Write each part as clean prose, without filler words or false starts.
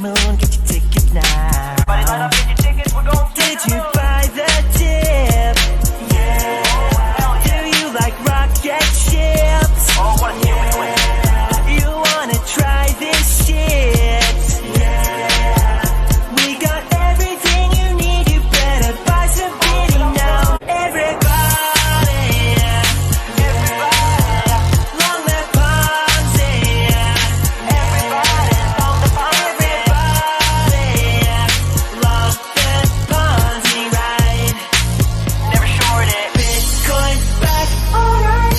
moon, get your ticket now. Everybody line up, get your tickets, we're going to. Did you buy the tip? Yeah. Do you like rocket ships? Oh, what a shit. You wanna try this shit? Yeah. We got everything you need, you better buy some bitty now. Everybody, long live Ponzi. Everybody, long live Ponzi. Love the Ponzi ride. Never short it. Bitcoin's back, alright.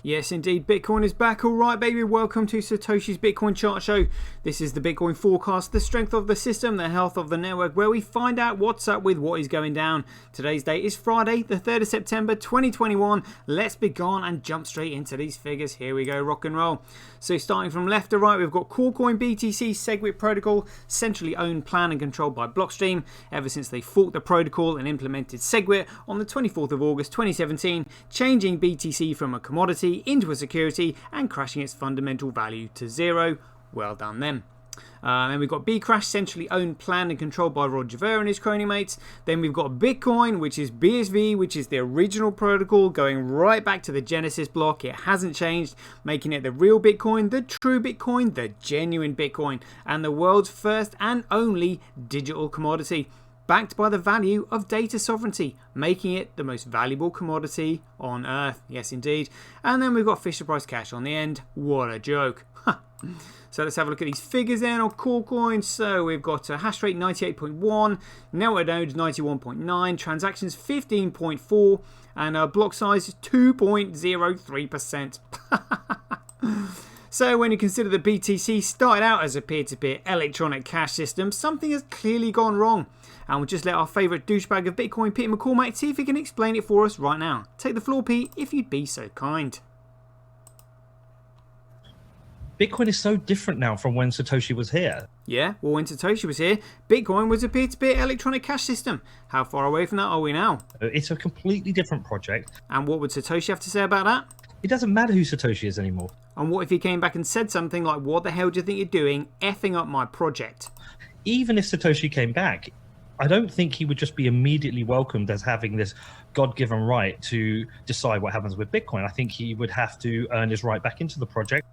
Yes, indeed, Bitcoin is back. All right, baby. Welcome to Satoshi's Bitcoin Chart Show. This is the Bitcoin forecast, the strength of the system, the health of the network, where we find out what's up with what is going down. Today's date is Friday, the 3rd of September, 2021. Let's be gone and jump straight into these figures. Here we go, rock and roll. So starting from left to right, we've got Corecoin BTC SegWit protocol, centrally owned, planned and controlled by Blockstream ever since they forked the protocol and implemented SegWit on the 24th of August 2017, changing BTC from a commodity into a security and crashing its fundamental value to zero. Well done them. Then we've got Bcrash, centrally owned, planned and controlled by Roger Ver and his crony mates. Then we've got Bitcoin, which is BSV, which is the original protocol going right back to the Genesis block. It hasn't changed, making it the real Bitcoin, the true Bitcoin, the genuine Bitcoin, and the world's first and only digital commodity, backed by the value of data sovereignty, making it the most valuable commodity on Earth. Yes, indeed. And then we've got Fisher Price Cash on the end. What a joke. So let's have a look at these figures then on Corecoin. So we've got a hash rate 98.1, network nodes 91.9, transactions 15.4, and block size 2.03%. So when you consider the BTC started out as a peer-to-peer electronic cash system, something has clearly gone wrong. And we'll just let our favourite douchebag of Bitcoin, Peter McCormack, see if he can explain it for us right now. Take the floor, Pete, if you'd be so kind. Bitcoin is so different now from when Satoshi was here. Yeah, well, when Satoshi was here, Bitcoin was a peer-to-peer electronic cash system. How far away from that are we now? It's a completely different project. And what would Satoshi have to say about that? It doesn't matter who Satoshi is anymore. And what if he came back and said something like, what the hell do you think you're doing, effing up my project? Even if Satoshi came back, I don't think he would just be immediately welcomed as having this God-given right to decide what happens with Bitcoin. I think he would have to earn his right back into the project.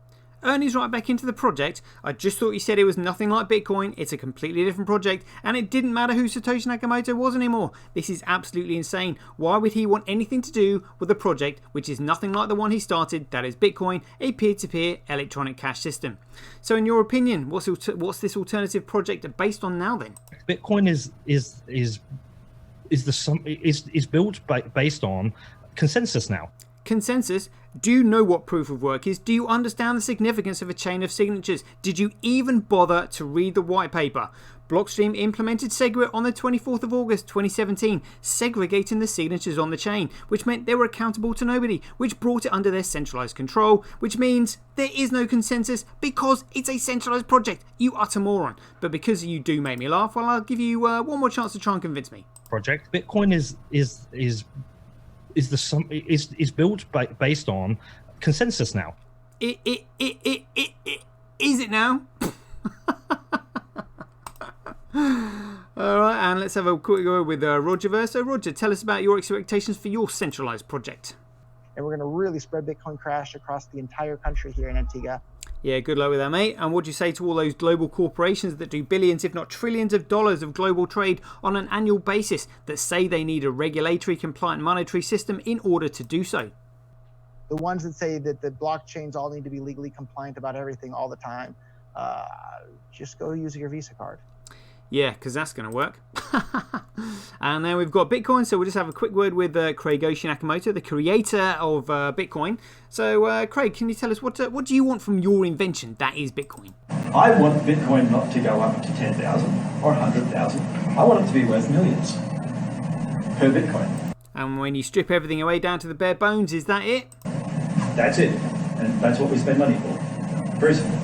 Earn his right back into the project? I just thought you said it was nothing like Bitcoin. It's a completely different project, and it didn't matter who Satoshi Nakamoto was anymore. This is absolutely insane. Why would he want anything to do with a project which is nothing like the one he started, that is Bitcoin, a peer-to-peer electronic cash system? So in your opinion, what's this alternative project based on now then? Bitcoin is built based on consensus now. Consensus? Do you know what proof of work is? Do you understand the significance of a chain of signatures? Did you even bother to read the white paper? Blockstream implemented SegWit on the 24th of August 2017, segregating the signatures on the chain, which meant they were accountable to nobody, which brought it under their centralized control, which means there is no consensus because it's a centralized project. You utter moron. But because you do make me laugh, well, I'll give you one more chance to try and convince me. Project Bitcoin is built based on consensus now. Is it now? Alright, and let's have a quick word with Roger Ver. So Roger, tell us about your expectations for your centralized project. And we're going to really spread Bitcoin Crash across the entire country here in Antigua. Yeah, good luck with that, mate. And what do you say to all those global corporations that do billions, if not trillions of dollars of global trade on an annual basis that say they need a regulatory compliant monetary system in order to do so? The ones that say that the blockchains all need to be legally compliant about everything all the time, just go use your Visa card. Yeah, because that's going to work. And then we've got Bitcoin, so we'll just have a quick word with Corecoin Nakamoto, the creator of Bitcoin. So, Craig, can you tell us what do you want from your invention that is Bitcoin? I want Bitcoin not to go up to 10,000 or 100,000. I want it to be worth millions per Bitcoin. And when you strip everything away down to the bare bones, is that it? That's it. And that's what we spend money for. Very simple.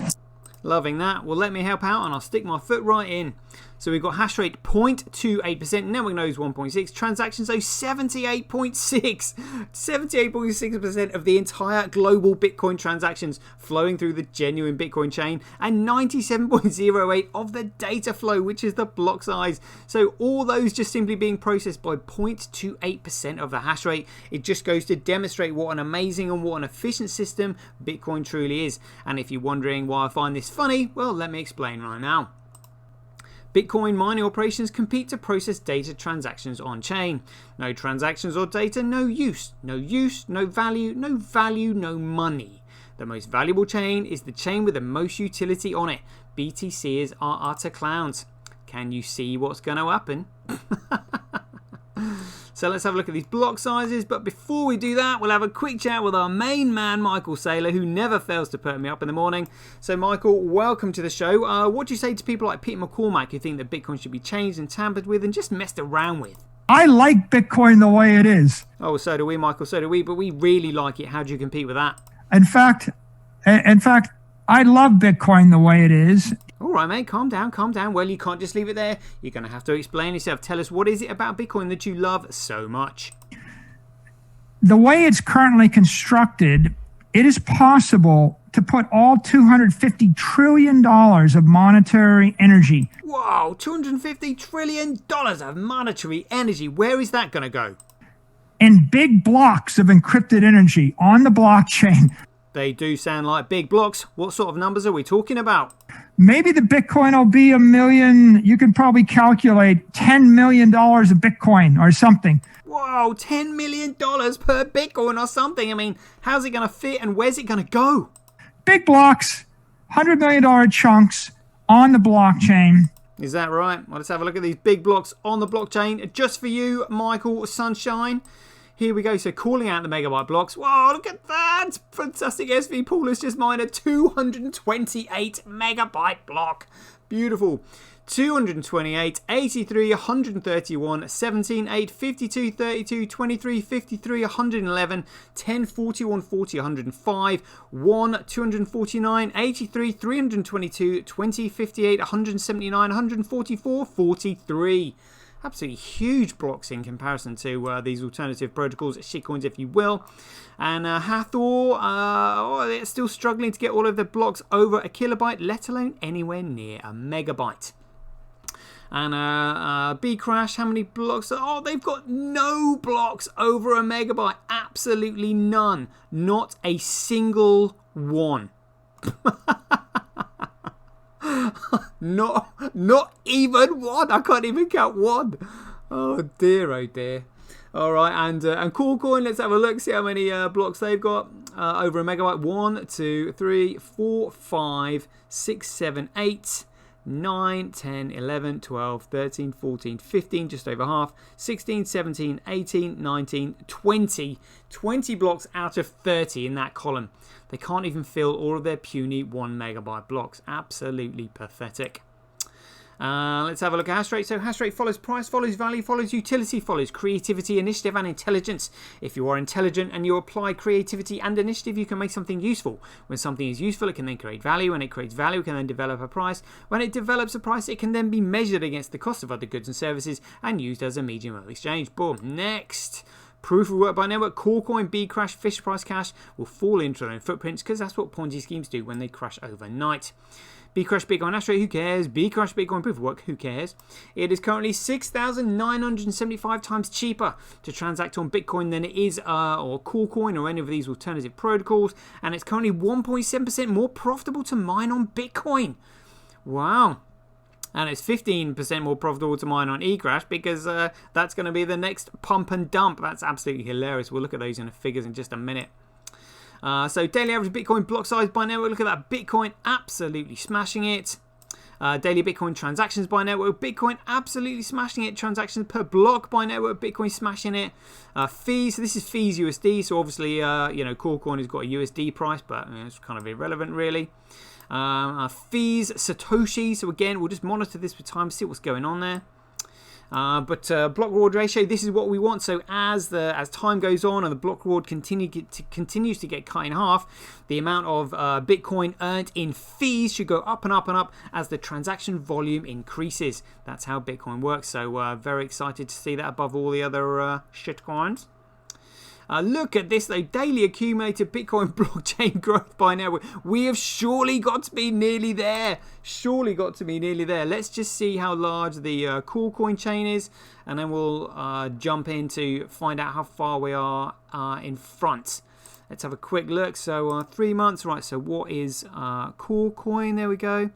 Loving that. Well, let me help out and I'll stick my foot right in. So we've got hash rate 0.28%, network nodes 1.6, transactions though 78.6. 78.6% of the entire global Bitcoin transactions flowing through the genuine Bitcoin chain, and 97.08 of the data flow, which is the block size. So all those just simply being processed by 0.28% of the hash rate. It just goes to demonstrate what an amazing and what an efficient system Bitcoin truly is. And if you're wondering why I find this funny, well, let me explain right now. Bitcoin mining operations compete to process data transactions on chain. No transactions or data, no use. No use, no value, no value, no money. The most valuable chain is the chain with the most utility on it. BTCers are utter clowns. Can you see what's going to happen? So let's have a look at these block sizes. But before we do that, we'll have a quick chat with our main man, Michael Saylor, who never fails to perk me up in the morning. So Michael, welcome to the show. What do you say to people like Peter McCormack who think that Bitcoin should be changed and tampered with and just messed around with? I like Bitcoin the way it is. Oh, so do we, Michael. So do we. But we really like it. How do you compete with that? In fact, I love Bitcoin the way it is. All right, mate, calm down, calm down. Well, you can't just leave it there. You're going to have to explain yourself. Tell us, what is it about Bitcoin that you love so much? The way it's currently constructed, it is possible to put all $250 trillion of monetary energy. Wow, $250 trillion of monetary energy. Where is that going to go? In big blocks of encrypted energy on the blockchain. They do sound like big blocks. What sort of numbers are we talking about? Maybe the Bitcoin will be $1 million. You can probably calculate $10 million of Bitcoin or something. Whoa, $10 million per Bitcoin or something. I mean, how's it going to fit and where's it going to go? Big blocks, $100 million chunks on the blockchain. Is that right? Well, let's have a look at these big blocks on the blockchain. Just for you, Michael Sunshine. Here we go. So calling out the megabyte blocks. Wow, look at that. Fantastic. SV Paul has just mined a 228 megabyte block. Beautiful. 228, 83, 131, 17, 8, 52, 32, 23, 53, 111, 10, 41, 40, 105, 1, 249, 83, 322, 20, 58, 179, 144, 43. Absolutely huge blocks in comparison to these alternative protocols, shitcoins if you will. And Hathor, they're still struggling to get all of their blocks over a kilobyte, let alone anywhere near a megabyte. And Bcrash, how many blocks? Oh, they've got no blocks over a megabyte. Absolutely none. Not a single one. Not even one. I can't even count one. Oh dear, oh dear. All right, and Corecoin, let's have a look, see how many blocks they've got over a megabyte. 1, 2, 3, 4, 5, 6, 7, 8, 9, 10, 11, 12, 13, 14, 15, just over half, 16, 17, 18, 19, 20. 20 blocks out of 30 in that column. They can't even fill all of their puny 1 megabyte blocks. Absolutely pathetic. Let's have a look at hash rate. So hash rate follows price, follows value, follows utility, follows creativity, initiative, and intelligence. If you are intelligent and you apply creativity and initiative, you can make something useful. When something is useful, it can then create value. When it creates value, it can then develop a price. When it develops a price, it can then be measured against the cost of other goods and services and used as a medium of exchange. Boom. Next. Proof of work by network. Corecoin, Bcrash, Fisher Price Cash will fall into their own footprints because that's what Ponzi schemes do when they crash overnight. Bcrash Bitcoin hash rate, who cares? Bcrash Bitcoin proof of work, who cares? It is currently 6,975 times cheaper to transact on Bitcoin than it is or Corecoin or any of these alternative protocols, and it's currently 1.7% more profitable to mine on Bitcoin. Wow. And it's 15% more profitable to mine on eCrash because that's going to be the next pump and dump. That's absolutely hilarious. We'll look at those in the figures in just a minute. So daily average Bitcoin block size by network. Look at that. Bitcoin absolutely smashing it. Daily Bitcoin transactions by network. Bitcoin absolutely smashing it. Transactions per block by network. Bitcoin smashing it. Fees. So this is fees USD. So obviously, Corecoin has got a USD price, but it's kind of irrelevant really. Fees Satoshi. So again, we'll just monitor this with time, see what's going on there. But block reward ratio, this is what we want. So as time goes on and the block reward continues to get cut in half, the amount of Bitcoin earned in fees should go up and up and up as the transaction volume increases. That's how Bitcoin works. So very excited to see that above all the other shit coins. Look at this though, daily accumulated Bitcoin blockchain growth by now. We have surely got to be nearly there. Surely got to be nearly there. Let's just see how large the Corecoin chain is, and then we'll jump in to find out how far we are in front. Let's have a quick look. So 3 months, right, so what is Corecoin? There we go.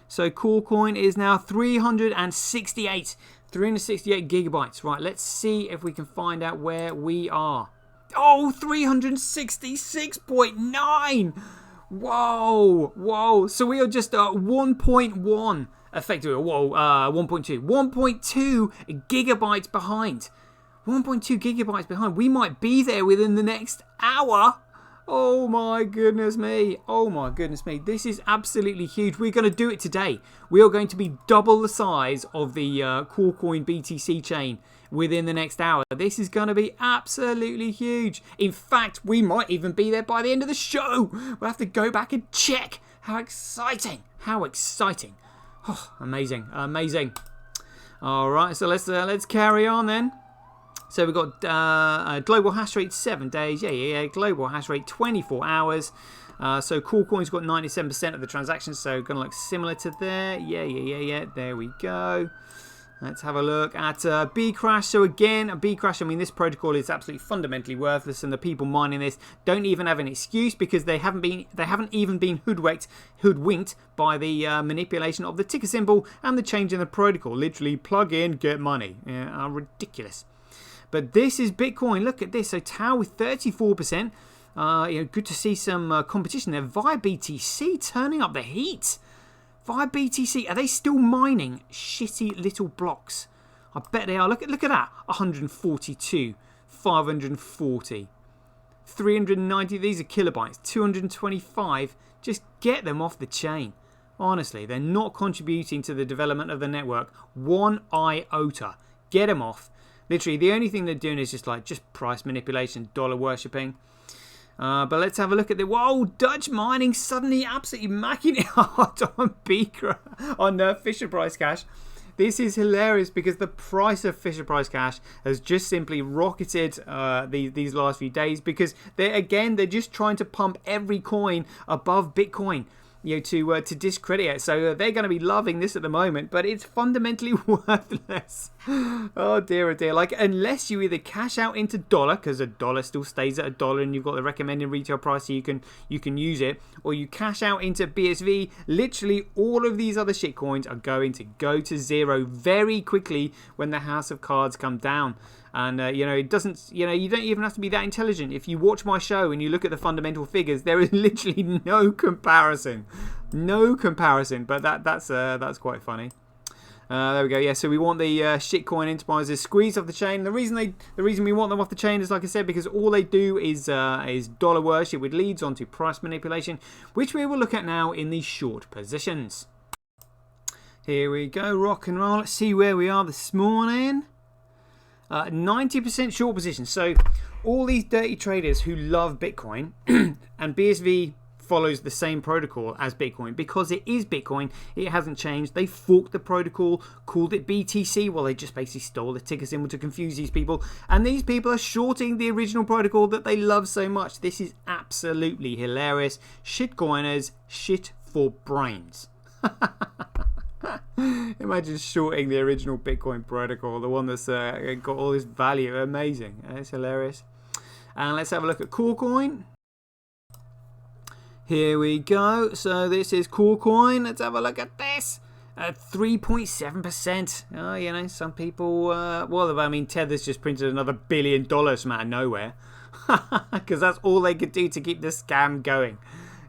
So Corecoin is now 368 gigabytes. Right, let's see if we can find out where we are. Oh, 366.9. Whoa. So we are just at 1.1 effectively. 1.2 gigabytes behind. 1.2 gigabytes behind. We might be there within the next hour. Oh my goodness me. This is absolutely huge. We're going to do it today. We are going to be double the size of the Corecoin BTC chain within the next hour. This is going to be absolutely huge. In fact, we might even be there by the end of the show. We'll have to go back and check. How exciting. Oh, amazing. All right, so let's carry on then. So we've got global hash rate 7 days. Yeah. Global hash rate 24 hours. So Corecoin's got 97% of the transactions, so going to look similar to there. Yeah. There we go. Let's have a look at Bcrash. So again, Bcrash, I mean, this protocol is absolutely fundamentally worthless, and the people mining this don't even have an excuse because they haven't even been hoodwinked by the manipulation of the ticker symbol and the change in the protocol. Literally plug in, get money. Yeah, ridiculous. But this is Bitcoin. Look at this. So Tau with 34%. Good to see some competition there. Via BTC turning up the heat. Via BTC, are they still mining shitty little blocks? I bet they are. Look at that. 142, 540, 390. These are kilobytes. 225. Just get them off the chain. Honestly, they're not contributing to the development of the network. 1 iota. Get them off. Literally, the only thing they're doing is just price manipulation, dollar worshipping. But let's have a look at the... Whoa, Dutch mining suddenly absolutely macking it hard on Fisher Price Cash. This is hilarious because the price of Fisher Price Cash has just simply rocketed these last few days because they're just trying to pump every coin above Bitcoin. To discredit it. So they're going to be loving this at the moment, but it's fundamentally worthless. Oh dear. Unless you either cash out into dollar, because a dollar still stays at $1 and you've got the recommended retail price so you can use it, or you cash out into BSV, literally all of these other shit coins are going to go to zero very quickly when the house of cards come down. And, it doesn't, you don't even have to be that intelligent. If you watch my show and you look at the fundamental figures, there is literally no comparison. But that's quite funny. There we go. Yeah, so we want the shitcoin enterprises squeezed off the chain. The reason we want them off the chain is, like I said, because all they do is dollar worship, which leads on to price manipulation, which we will look at now in the short positions. Here we go, rock and roll. Let's see where we are this morning. 90% short position. So all these dirty traders who love Bitcoin and BSV follows the same protocol as Bitcoin because it is Bitcoin, it hasn't changed. They forked the protocol, called it BTC. Well, they just basically stole the ticker symbol to confuse these people, and these people are shorting the original protocol that they love so much. This is absolutely hilarious. Shitcoiners, shit for brains. Imagine shorting the original Bitcoin protocol, the one that's got all this value. Amazing. It's hilarious. And let's have a look at Corecoin. Here we go. So this is Corecoin. Let's have a look at this. 3.7%. Oh, some people... Tether's just printed another $1 billion from out of nowhere. Because that's all they could do to keep the scam going.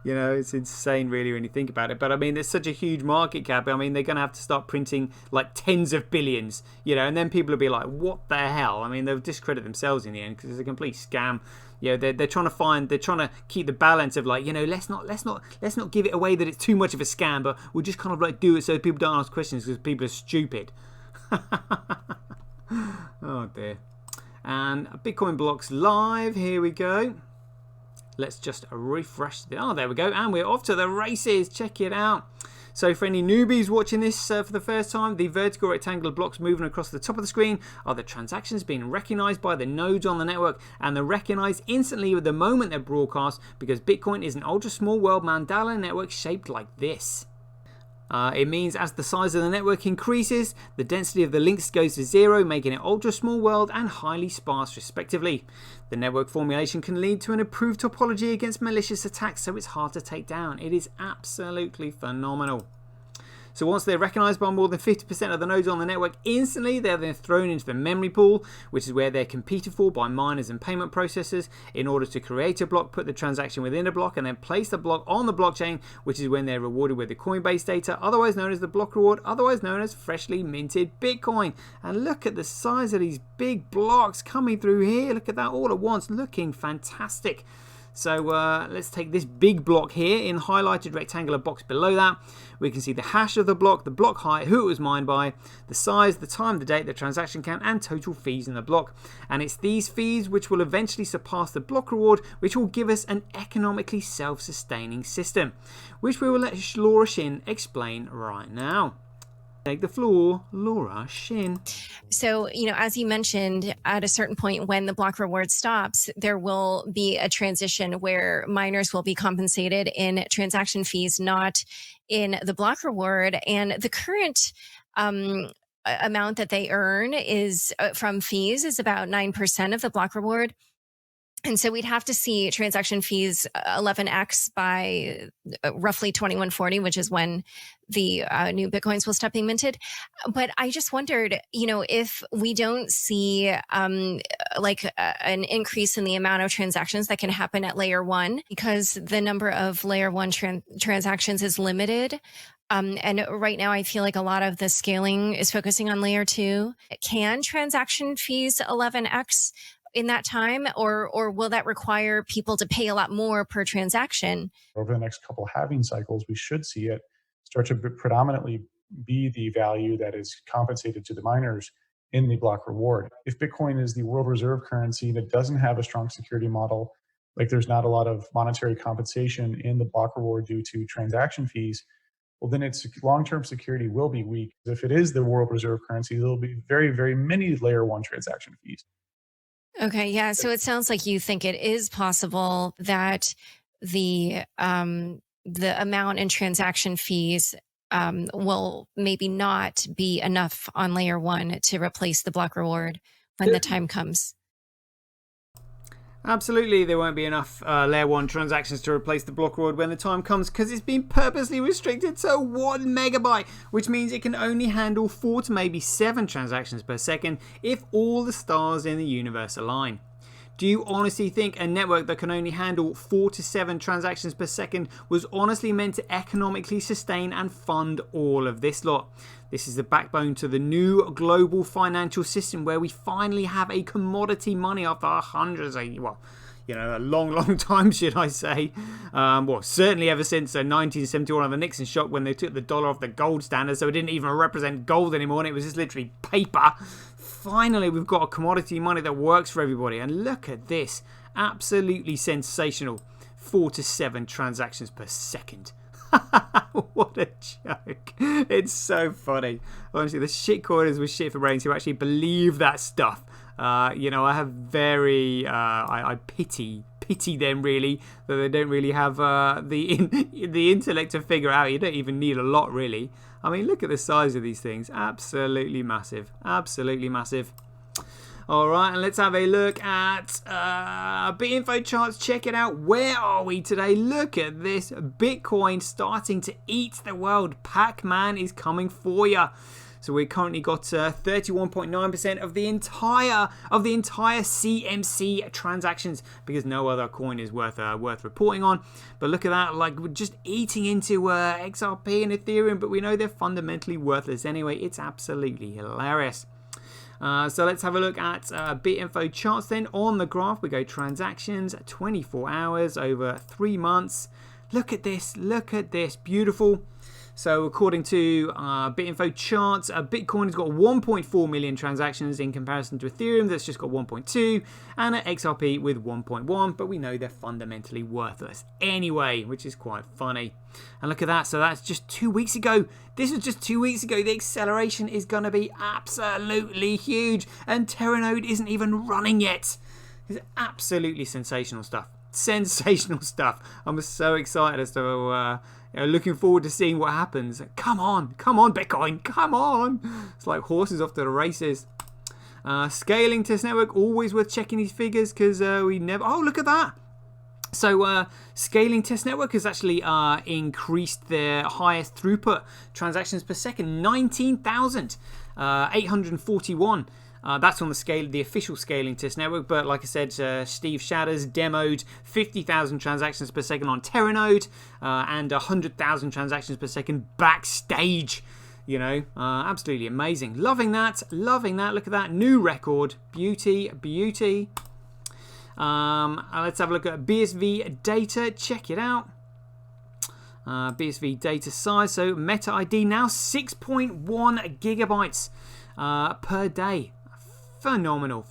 It's insane really when you think about it. But I mean, there's such a huge market cap. I mean, they're going to have to start printing like tens of billions, and then people will be like, what the hell? I mean, they'll discredit themselves in the end because it's a complete scam. They're trying to keep the balance of like, let's not give it away that it's too much of a scam, but we'll just kind of like do it so people don't ask questions because people are stupid. Oh dear. And Bitcoin blocks live. Here we go. Let's just refresh. Oh, there we go. And we're off to the races. Check it out. So for any newbies watching this for the first time, the vertical rectangular blocks moving across the top of the screen are the transactions being recognized by the nodes on the network, and they're recognized instantly with the moment they're broadcast, because Bitcoin is an ultra small world Mandela network shaped like this. It means as the size of the network increases, the density of the links goes to 0, making it ultra small world and highly sparse respectively. The network formulation can lead to an improved topology against malicious attacks, so it's hard to take down. It is absolutely phenomenal. So once they're recognized by more than 50% of the nodes on the network instantly, they're then thrown into the memory pool, which is where they're competed for by miners and payment processors in order to create a block, put the transaction within a block, and then place the block on the blockchain, which is when they're rewarded with the Coinbase data, otherwise known as the block reward, otherwise known as freshly minted Bitcoin. And look at the size of these big blocks coming through here. Look at that all at once, looking fantastic. So let's take this big block here in highlighted rectangular box below that. We can see the hash of the block height, who it was mined by, the size, the time, the date, the transaction count, and total fees in the block. And it's these fees which will eventually surpass the block reward, which will give us an economically self-sustaining system, which we will let Laura Shin explain right now. Take the floor, Laura Shin. So, as you mentioned, at a certain point when the block reward stops, there will be a transition where miners will be compensated in transaction fees, not in the block reward. And the current amount that they earn is from fees is about 9% of the block reward. And so we'd have to see transaction fees 11x by roughly 2140, which is when the new Bitcoins will stop being minted. But I just wondered, if we don't see an increase in the amount of transactions that can happen at layer 1, because the number of layer 1 transactions is limited. And right now I feel like a lot of the scaling is focusing on layer 2. Can transaction fees 11x in that time, or will that require people to pay a lot more per transaction? Over the next couple halving cycles, we should see it start to predominantly be the value that is compensated to the miners in the block reward. If Bitcoin is the world reserve currency that doesn't have a strong security model, like there's not a lot of monetary compensation in the block reward due to transaction fees, well, then its long-term security will be weak. If it is the world reserve currency, there will be very, very many layer 1 transaction fees. Okay, yeah. So it sounds like you think it is possible that the amount in transaction fees will maybe not be enough on layer 1 to replace the block reward when the time comes. Absolutely, there won't be enough layer 1 transactions to replace the block reward when the time comes, because it's been purposely restricted to 1 megabyte, which means it can only handle 4 to maybe 7 transactions per second if all the stars in the universe align. Do you honestly think a network that can only handle 4 to 7 transactions per second was honestly meant to economically sustain and fund all of this lot? This is the backbone to the new global financial system, where we finally have a commodity money after hundreds of, a long time, should I say. Certainly ever since 1971 on the Nixon shock, when they took the dollar off the gold standard, so it didn't even represent gold anymore, and it was just literally paper. Finally, we've got a commodity money that works for everybody. And look at this. Absolutely sensational. 4 to 7 transactions per second. What a joke. It's so funny. Honestly, the shitcoiners with shit for brains who actually believe that stuff. I have I pity them, really, that they don't really have the intellect to figure out. You don't even need a lot, really. I mean, look at the size of these things. Absolutely massive. Absolutely massive. All right, and let's have a look at BitInfo charts. Check it out. Where are we today? Look at this. Bitcoin starting to eat the world. Pac-Man is coming for you. So we've currently got 31.9% of the entire CMC transactions, because no other coin is worth reporting on. But look at that, like we're just eating into XRP and Ethereum, but we know they're fundamentally worthless anyway. It's absolutely hilarious. So let's have a look at BitInfo charts then. On the graph, we go transactions, 24 hours over 3 months. Look at this, beautiful. So according to BitInfo charts, Bitcoin has got 1.4 million transactions in comparison to Ethereum that's just got 1.2, and XRP with 1.1, but we know they're fundamentally worthless anyway, which is quite funny. And look at that, so that's just 2 weeks ago. This was just 2 weeks ago. The acceleration is going to be absolutely huge, and Terranode isn't even running yet. It's absolutely sensational stuff. Sensational stuff. I'm so excited as to looking forward to seeing what happens. Come on Bitcoin, come on. It's like horses off to the races. Scaling test network, always worth checking these figures because we never... Oh, look at that. So scaling test network has actually increased their highest throughput transactions per second, 19,841. That's on the official scaling test network, but like I said, Steve Shadders demoed 50,000 transactions per second on Terranode and 100,000 transactions per second backstage. You know, absolutely amazing. Loving that, loving that. Look at that new record. Beauty, beauty. Let's have a look at BSV data. Check it out. BSV data size. So Meta ID now 6.1 gigabytes per day. Phenomenal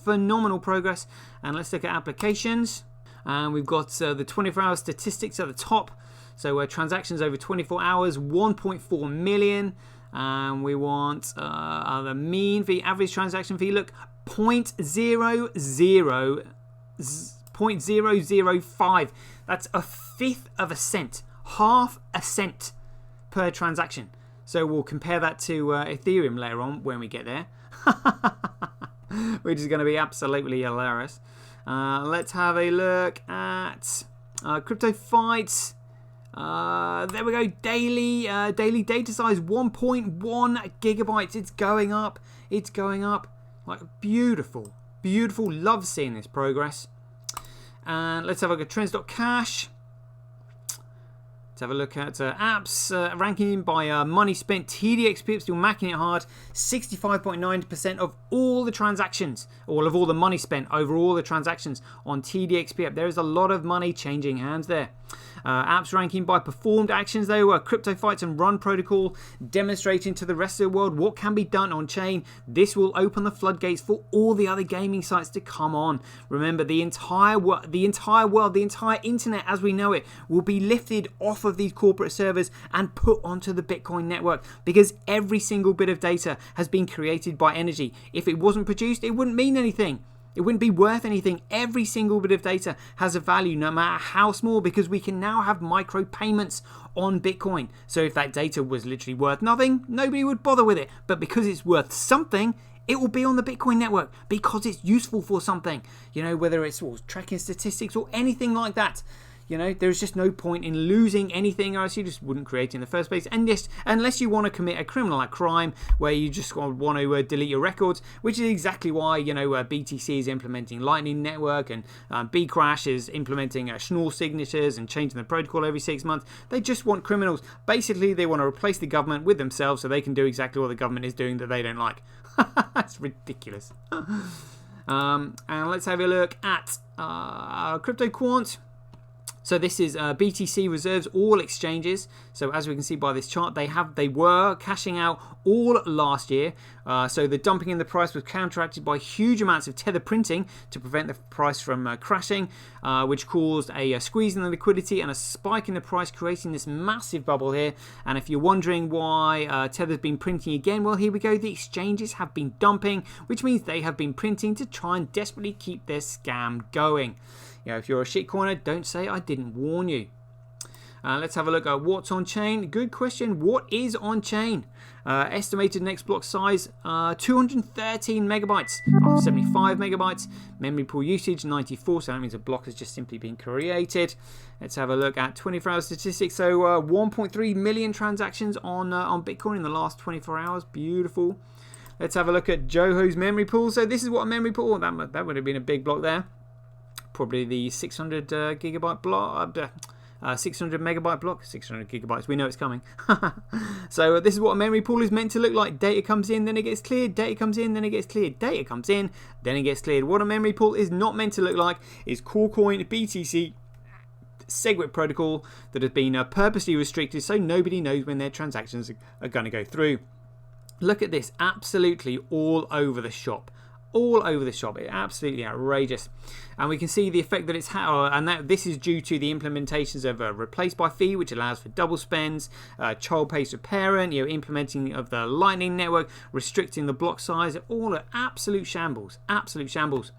progress. And let's look at applications. And we've got the 24-hour statistics at the top. So transactions over 24 hours, 1.4 million. And we want the mean fee, average transaction fee. Look, 0.005. That's a fifth of a cent, half a cent per transaction. So we'll compare that to Ethereum later on when we get there. Which is going to be absolutely hilarious. Let's have a look at crypto fights. There we go. Daily data size 1.1 gigabytes. It's going up. It's going up. Like beautiful. Love seeing this progress. And let's have a look at trends.cash. Let's have a look at apps ranking by money spent. TDXP still macking it hard. 65.9% of all the transactions, all the money spent over all the transactions on TDXP. There is a lot of money changing hands there. Apps ranking by performed actions though, Crypto Fights and Run Protocol demonstrating to the rest of the world what can be done on chain. This will open the floodgates for all the other gaming sites to come on. Remember, the entire world, the entire internet as we know it will be lifted off of these corporate servers and put onto the Bitcoin network, because every single bit of data has been created by energy. If it wasn't produced, it wouldn't mean anything. It wouldn't be worth anything. Every single bit of data has a value, no matter how small, because we can now have micro payments on Bitcoin. So if that data was literally worth nothing, nobody would bother with it. But because it's worth something, it will be on the Bitcoin network because it's useful for something. You know, whether it's tracking statistics or anything like that. You know, there's just no point in losing anything, or else you just wouldn't create it in the first place. And yes, unless you want to commit a criminal crime where you just want to delete your records, which is exactly why, you know, BTC is implementing Lightning Network, and Bcrash is implementing Schnorr signatures and changing the protocol every 6 months. They just want criminals. Basically, they want to replace the government with themselves so they can do exactly what the government is doing that they don't like. That's ridiculous. And let's have a look at CryptoQuant. So this is BTC reserves all exchanges. So as we can see by this chart, they were cashing out all last year. So the dumping in the price was counteracted by huge amounts of tether printing to prevent the price from crashing, which caused a squeeze in the liquidity and a spike in the price, creating this massive bubble here. And if you're wondering why tether's been printing again, well, here we go. The exchanges have been dumping, which means they have been printing to try and desperately keep their scam going. You know, if you're a shitcoiner, don't say I didn't warn you. Let's have a look at what's on chain. Good question. What is on chain? Estimated next block size 213 megabytes, 75 megabytes. Memory pool usage 94. So that means a block has just simply been created. Let's have a look at 24-hour statistics. So 1.3 million transactions on Bitcoin in the last 24 hours. Beautiful. Let's have a look at Joho's memory pool. So this is what a memory pool. That would have been a big block there. Probably the 600 gigabyte block, 600 megabyte block, 600 gigabytes. We know it's coming. So this is what a memory pool is meant to look like. Data comes in, then it gets cleared. Data comes in, then it gets cleared. Data comes in, then it gets cleared. What a memory pool is not meant to look like is Corecoin, BTC, SegWit protocol that has been purposely restricted so nobody knows when their transactions are going to go through. Look at this, absolutely all over the shop. All over the shop. It's absolutely outrageous. And we can see the effect that it's had, and that this is due to the implementations of a replace by fee, which allows for double spends, child pays to parent, implementing of the Lightning Network, restricting the block size, all are absolute shambles. Absolute shambles.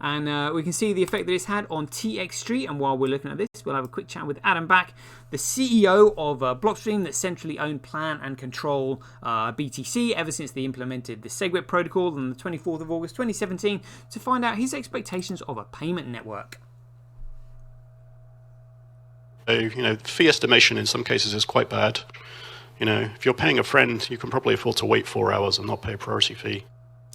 And we can see the effect that it's had on TX Street. And while we're looking at this, we'll have a quick chat with Adam Back, the CEO of Blockstream, that centrally owned, plan and control BTC ever since they implemented the SegWit protocol on the 24th of August 2017, to find out his expectations of a payment network. So, fee estimation in some cases is quite bad. If you're paying a friend, you can probably afford to wait 4 hours and not pay a priority fee.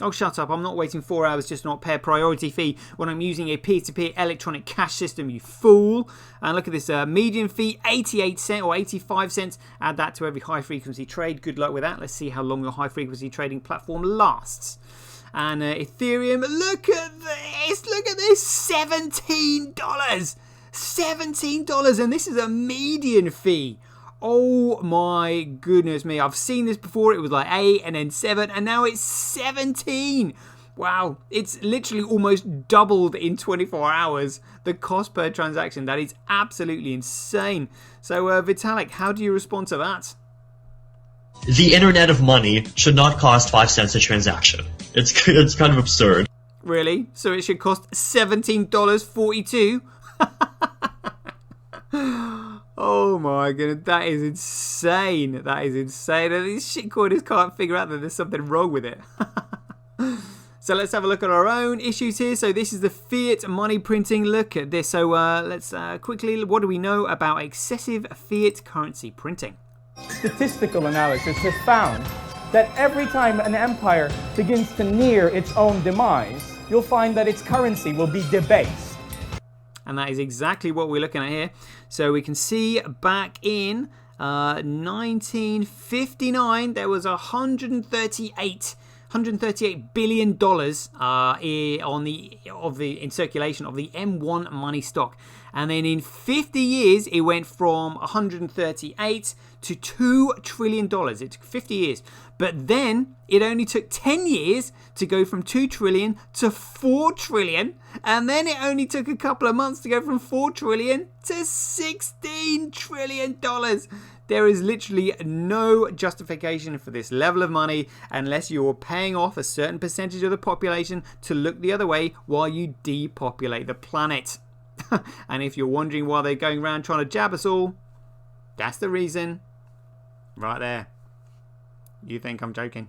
Oh, shut up. I'm not waiting 4 hours just to not pay a priority fee when I'm using a peer-to-peer electronic cash system, you fool. And look at this median fee, 88 cents or 85 cents. Add that to every high-frequency trade. Good luck with that. Let's see how long your high-frequency trading platform lasts. And Ethereum, look at this. Look at this. $17. $17. And this is a median fee. Oh my goodness me. I've seen this before. It was like 8 and then 7 and now it's 17. Wow. It's literally almost doubled in 24 hours. The cost per transaction. That is absolutely insane. So Vitalik, how do you respond to that? The internet of money should not cost 5 cents a transaction. It's kind of absurd. Really? So it should cost $17.42? Oh my goodness, that is insane. That is insane. And these shitcoiners can't figure out that there's something wrong with it. So let's have a look at our own issues here. So this is the fiat money printing. Look at this. So let's quickly, what do we know about excessive fiat currency printing? Statistical analysis has found that every time an empire begins to near its own demise, you'll find that its currency will be debased. And that is exactly what we're looking at here. So we can see back in 1959, there was $138 billion in circulation of the M1 money stock. And then in 50 years, it went from 138 to $2 trillion. It took 50 years. But then it only took 10 years to go from 2 trillion to 4 trillion. And then it only took a couple of months to go from 4 trillion to $16 trillion. There is literally no justification for this level of money unless you're paying off a certain percentage of the population to look the other way while you depopulate the planet. And if you're wondering why they're going around trying to jab us all, that's the reason. Right there. You think I'm joking?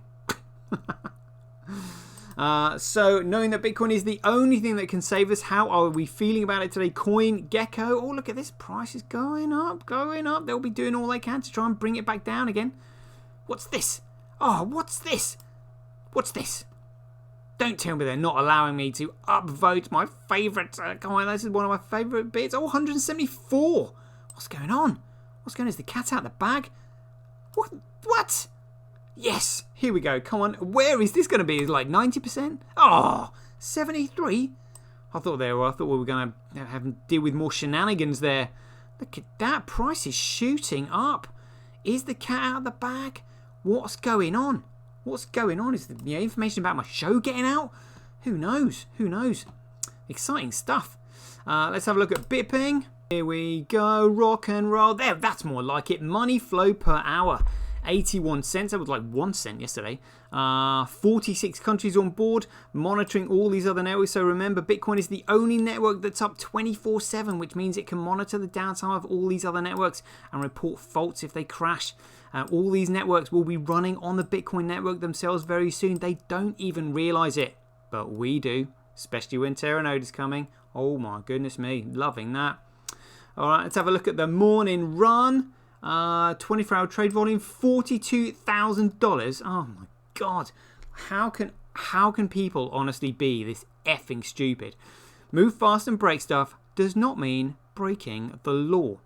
So knowing that Bitcoin is the only thing that can save us, how are we feeling about it today? Coin Gecko. Oh, look at this. Price is going up, going up. They'll be doing all they can to try and bring it back down again. What's this? Oh, what's this? What's this? Don't tell me they're not allowing me to upvote my favourite coin. This is one of my favourite bits. Oh, 174. What's going on? What's going on? Is the cat out the bag? What? Yes. Here we go. Come on. Where is this going to be? Is it like 90%? Oh, 73. I thought we were going to have to deal with more shenanigans there. Look at that. Price is shooting up. Is the cat out of the bag? What's going on? What's going on? Is the information about my show getting out? Who knows? Who knows? Exciting stuff. Let's have a look at Bitping. Here we go. Rock and roll. There, that's more like it. Money flow per hour. 81 cents. That was like 1 cent yesterday. 46 countries on board, monitoring all these other networks. So remember, Bitcoin is the only network that's up 24/7, which means it can monitor the downtime of all these other networks and report faults if they crash. All these networks will be running on the Bitcoin network themselves very soon. They don't even realize it, but we do, especially when Terra Node is coming. Oh my goodness me, loving that. All right, let's have a look at the morning run. 24-hour trade volume, $42,000. Oh my god, how can people honestly be this effing stupid? Move fast and break stuff does not mean breaking the law,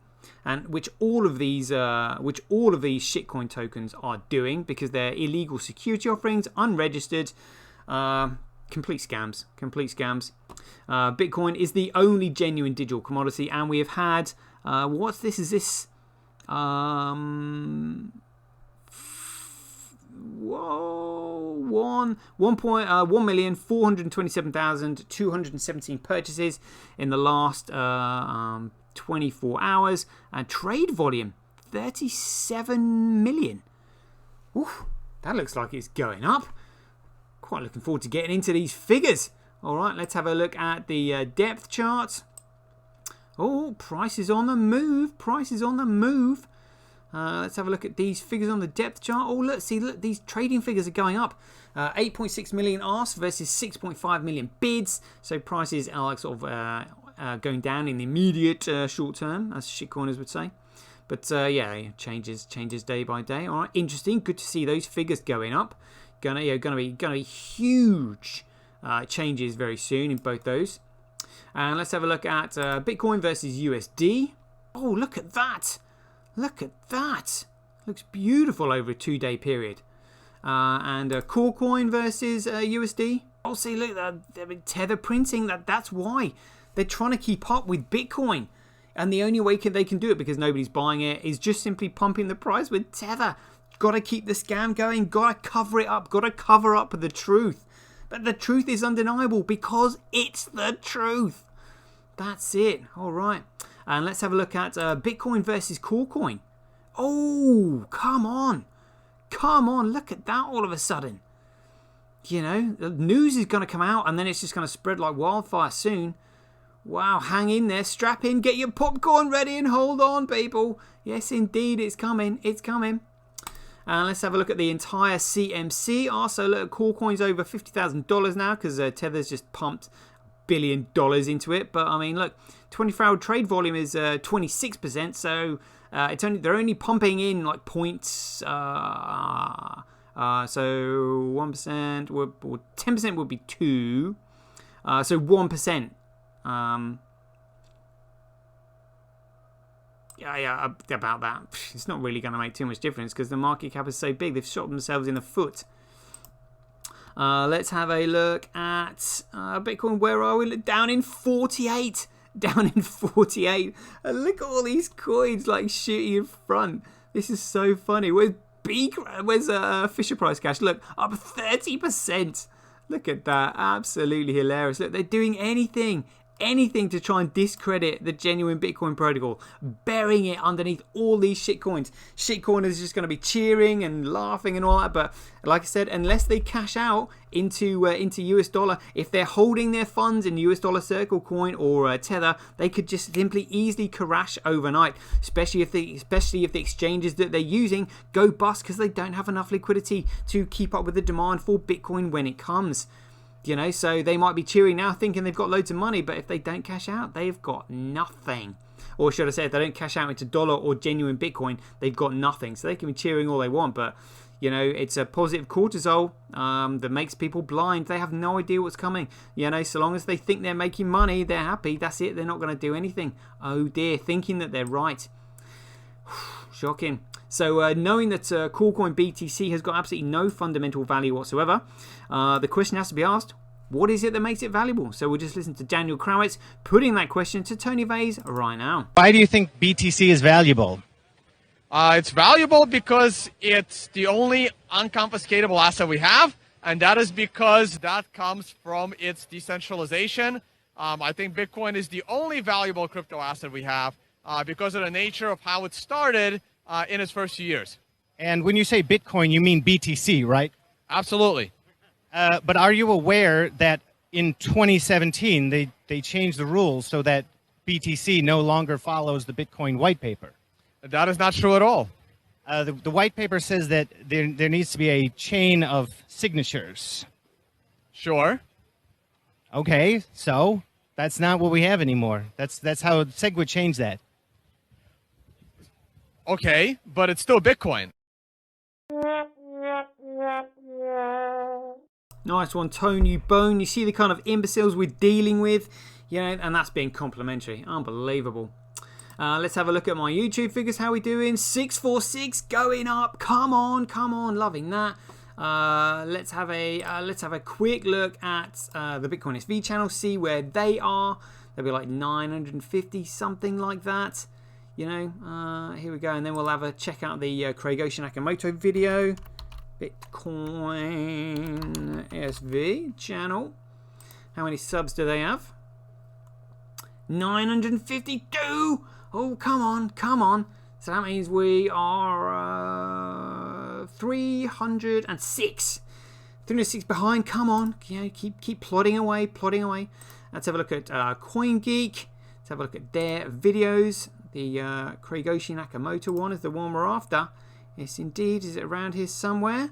and which all of these shitcoin tokens are doing, because they're illegal security offerings, unregistered, complete scams. Bitcoin is the only genuine digital commodity, and we have had what's this? Is this 1,427,217 purchases in the last 24 hours, and trade volume 37 million. Oof, that looks like it's going up. Quite looking forward to getting into these figures. All right, let's have a look at the depth chart. Oh, price is on the move. Price is on the move. Let's have a look at these figures on the depth chart. Oh, look, these trading figures are going up. 8.6 million asks versus 6.5 million bids. So prices are like sort of going down in the immediate short term, as shitcoiners would say. But yeah, changes day by day. All right, interesting. Good to see those figures going up. Gonna be huge changes very soon in both those. And let's have a look at Bitcoin versus USD. Oh, look at that. Look at that. Looks beautiful over a 2-day period. And Corecoin versus USD. Oh, see, look, Tether printing. That's why. They're trying to keep up with Bitcoin. And the only way they can do it, because nobody's buying it, is just simply pumping the price with Tether. Got to keep the scam going. Got to cover it up. Got to cover up the truth. But the truth is undeniable because it's the truth. That's it. All right. And let's have a look at Bitcoin versus Corecoin. Oh, come on. Come on. Look at that all of a sudden. You know, the news is going to come out and then it's just going to spread like wildfire soon. Wow, hang in there. Strap in. Get your popcorn ready and hold on, people. Yes, indeed. It's coming. It's coming. And let's have a look at the entire CMC. Also, look, Corecoin's over $50,000 now because Tether's just pumped $1 billion into it. But I mean, look, 24-hour trade volume is 26%. So they're only pumping in like points. So 1% or 10% would be 2. So 1%. Yeah, about that. It's not really going to make too much difference because the market cap is so big. They've shot themselves in the foot. Let's have a look at Bitcoin. Where are we? Down in 48. Down in 48. And look at all these coins like shooting in front. This is so funny. Where's Fisher Price Cash? Look, up 30%. Look at that. Absolutely hilarious. Look, they're doing anything to try and discredit the genuine Bitcoin protocol, burying it underneath all these shitcoins. Shitcoiners are just going to be cheering and laughing and all that, but like I said, unless they cash out into US dollar, if they're holding their funds in US dollar Circle Coin or Tether, they could just simply easily crash overnight, especially if the exchanges that they're using go bust because they don't have enough liquidity to keep up with the demand for Bitcoin when it comes. You know, so they might be cheering now thinking they've got loads of money, but if they don't cash out, they've got nothing. Or should I say, if they don't cash out into dollar or genuine Bitcoin, they've got nothing. So they can be cheering all they want, but, you know, it's a positive cortisol that makes people blind. They have no idea what's coming. You know, so long as they think they're making money, they're happy. That's it. They're not going to do anything. Oh, dear. Thinking that they're right. Shocking. So knowing that Corecoin BTC has got absolutely no fundamental value whatsoever, the question has to be asked, what is it that makes it valuable? So we'll just listen to Daniel Krawitz putting that question to Tony Vase right now. Why do you think BTC is valuable? It's valuable because it's the only unconfiscatable asset we have, and that is because that comes from its decentralization. I think Bitcoin is the only valuable crypto asset we have because of the nature of how it started in its first few years. And when you say Bitcoin, you mean BTC, right? Absolutely. But are you aware that in 2017, they changed the rules so that BTC no longer follows the Bitcoin white paper? That is not true at all. The white paper says that there needs to be a chain of signatures. Sure. Okay, so that's not what we have anymore. That's how SegWit changed that. Okay, but it's still Bitcoin. Nice one, Tony Bone. You see the kind of imbeciles we're dealing with, you know, and that's being complimentary. Unbelievable. Let's have a look at my YouTube figures. How we doing? 646 going up. Come on, loving that. Let's have a quick look at the Bitcoin SV channel, see where they are. They'll be like 950, something like that. You know, here we go, and then we'll have a check out the Corecoin Nakamoto video. Bitcoin SV channel. How many subs do they have? 952. Oh, come on, come on. So that means we are 306. 306 behind. Come on, you know, keep plodding away, plodding away. Let's have a look at CoinGeek. Let's have a look at their videos. The Corecoin Nakamoto one is the one we're after. Yes, indeed. Is it around here somewhere?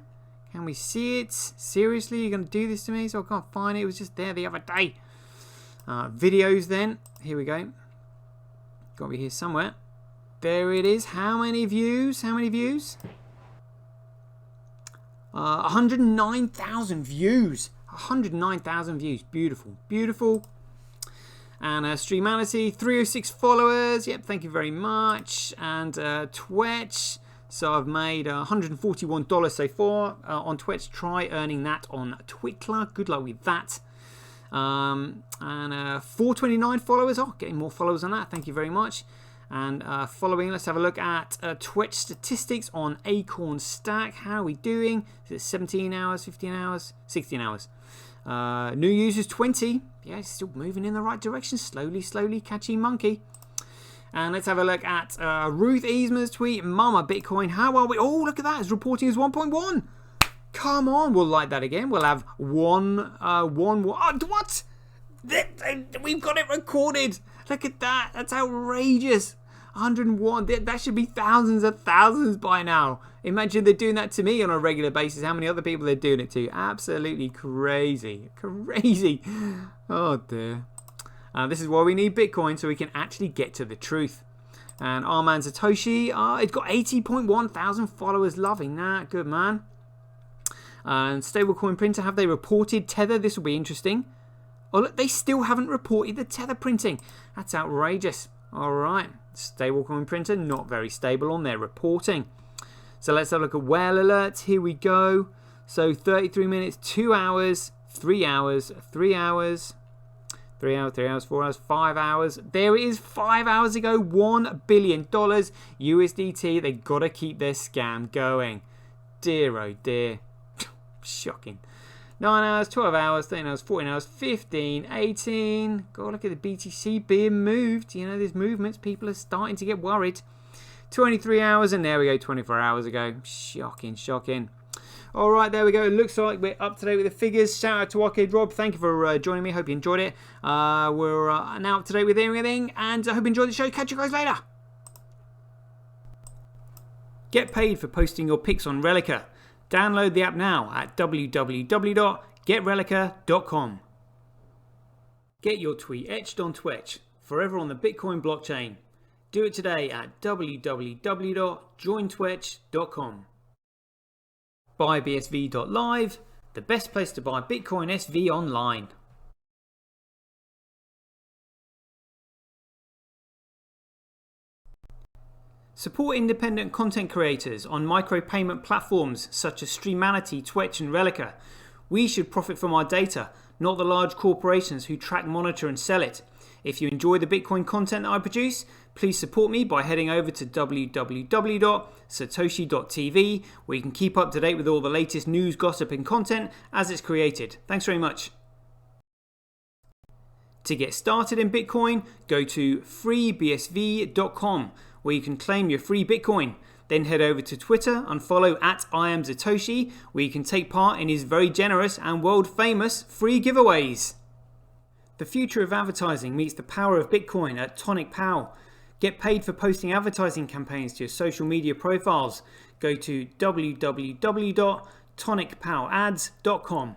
Can we see it? Seriously, you're going to do this to me? So I can't find it. It was just there the other day. Videos then. Here we go. Got to be here somewhere. There it is. How many views? How many views? 109,000 views. 109,000 views. Beautiful. Beautiful. And Streamality, 306 followers. Yep, thank you very much. And Twitch. So I've made $141 so far on Twitch. Try earning that on Twickler. Good luck with that. And 429 followers. Oh, getting more followers on that. Thank you very much. And following, let's have a look at Twitch statistics on Acorn Stack. How are we doing? Is it 17 hours, 15 hours, 16 hours? New users 20. Yeah, it's still moving in the right direction. Slowly, slowly, catchy monkey. And let's have a look at Ruth Easmer's tweet. Mama Bitcoin, how are we? Oh, look at that. It's reporting as 1.1. Come on, we'll like that again. We'll have one. What? We've got it recorded. Look at that. That's outrageous. 101. That should be thousands of thousands by now. Imagine they're doing that to me on a regular basis. How many other people they're doing it to? Absolutely crazy. Crazy. Oh, dear. This is why we need Bitcoin, so we can actually get to the truth. And our man Satoshi, it's got 80.1 thousand followers. Loving that. Good, man. And stablecoin printer, have they reported Tether? This will be interesting. Oh, look, they still haven't reported the Tether printing. That's outrageous. All right. Stablecoin printer, not very stable on their reporting. So let's have a look at whale alerts. Here we go. So 33 minutes, 2 hours, 3 hours, 3 hours, 3 hours, 3 hours, 4 hours, 5 hours. There it is, 5 hours ago, $1 billion USDT. They got to keep their scam going. Dear, oh dear. Shocking. 9 hours, 12 hours, 13 hours, 14 hours, 15, 18. God, look at the BTC being moved. You know, there's movements. People are starting to get worried. 23 hours, and there we go, 24 hours ago. Shocking, shocking. All right, there we go. It looks like we're up to date with the figures. Shout out to Arcade Rob. Thank you for joining me. Hope you enjoyed it. We're now up to date with everything, and I hope you enjoyed the show. Catch you guys later. Get paid for posting your pics on Relica. Download the app now at www.getrelica.com. Get your tweet etched on Twitch, forever on the Bitcoin blockchain. Do it today at www.jointwitch.com. BuyBSV.live, the best place to buy Bitcoin SV online. Support independent content creators on micropayment platforms such as Streamality, Twitch and Relica. We should profit from our data, not the large corporations who track, monitor and sell it. If you enjoy the Bitcoin content that I produce, please support me by heading over to www.satoshi.tv, where you can keep up to date with all the latest news, gossip and content as it's created. Thanks very much. To get started in Bitcoin, go to freebsv.com, where you can claim your free Bitcoin. Then head over to Twitter and follow @IamSatoshi, where you can take part in his very generous and world famous free giveaways. The future of advertising meets the power of Bitcoin at Tonic Pow. Get paid for posting advertising campaigns to your social media profiles. Go to www.tonicpowads.com.